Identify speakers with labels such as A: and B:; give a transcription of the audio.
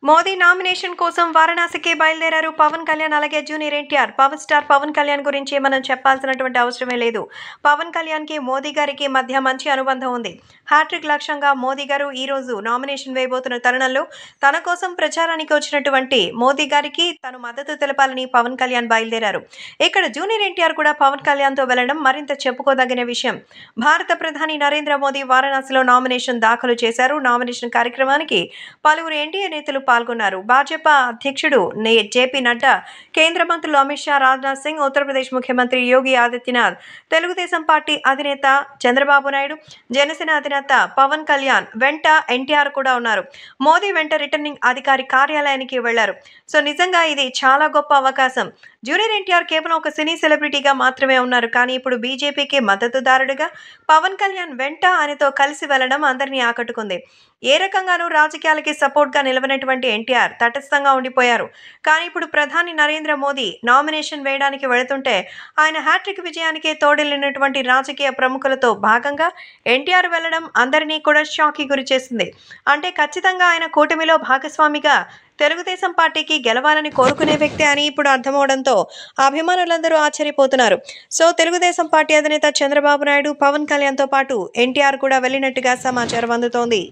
A: Modi nomination కోసం వారణాసికి బయలుదేరారు పవన్ కళ్యాణ్. అలాగే junior NTR. Power star Pawan Kalyan గురించి మనం చెప్పాల్సినటువంటి అవసరమే లేదు. పవన్ కళ్యాణ్ కి మోదీ గారికి మధ్య మంచి అనుబంధం ఉంది. హ్యాట్రిక్ లక్ష్యంగా మోదీ గారు ఈ రోజు నామినేషన్ వేయబోతున్న తరుణంలో తన కోసం ప్రచారానికి వచ్చినటువంటి మోదీ గారికి తను మద్దతు తెలపాలని పవన్ కళ్యాణ్ బయలుదేరారు. ఇక్కడ జూనియర్ ఎన్టీఆర్ కూడా పవన్ కళ్యాణ్ తో వెళ్లడం మరింత చెప్పుకోదగిన విషయం. భారత ప్రధాని నరేంద్ర మోదీ వారణాసిలో నామినేషన్ దాఖలు చేశారు. నామినేషన్ కార్యక్రమానికి పలువురు ఎన్డీఏ నేతలు పాల్గొన్నారు. భాజపా అధ్యక్షుడు జేపీ నడ్డా, కేంద్ర మంత్రులు అమిత్ షా, రాజ్నాథ్ సింగ్, ఉత్తరప్రదేశ్ ముఖ్యమంత్రి యోగి ఆదిత్యనాథ్, తెలుగుదేశం పార్టీ అధినేత చంద్రబాబు నాయుడు, జనసేన అధినేత పవన్ కళ్యాణ్ వెంట ఎన్టీఆర్ కూడా ఉన్నారు. మోదీ వెంట రిటర్నింగ్ అధికారి కార్యాలయానికి వెళ్లారు. సో నిజంగా ఇది చాలా గొప్ప అవకాశం. జూనియర్ ఎన్టీఆర్ కేవలం ఒక సినీ సెలబ్రిటీగా మాత్రమే ఉన్నారు. కానీ ఇప్పుడు బీజేపీకి మద్దతుదారుడిగా పవన్ కళ్యాణ్ వెంట ఆయనతో కలిసి వెళ్లడం అందరినీ ఆకట్టుకుంది. ఏ రకంగానూ రాజకీయాలకి సపోర్ట్ గా నిలవనటువంటి ఎన్టీఆర్ తటస్థంగా ఉండిపోయారు. కానీ ఇప్పుడు ప్రధాని నరేంద్ర మోదీ నామినేషన్ వేయడానికి వెళుతుంటే ఆయన హ్యాట్రిక్ విజయానికి తోడెళ్లినటువంటి రాజకీయ ప్రముఖులతో భాగంగా ఎన్టీఆర్ వెళ్లడం అందరినీ కూడా షాక్ కి గురి చేసింది. అంటే ఖచ్చితంగా ఆయన కూటమిలో భాగస్వామిగా తెలుగుదేశం పార్టీకి గెలవాలని కోరుకునే వ్యక్తి అని ఇప్పుడు అర్థమవడంతో అభిమానులందరూ ఆశ్చర్యపోతున్నారు. సో తెలుగుదేశం పార్టీ అధినేత చంద్రబాబు నాయుడు, పవన్ కళ్యాణ్తో పాటు ఎన్టీఆర్ కూడా వెళ్ళినట్టుగా సమాచారం అందుతోంది.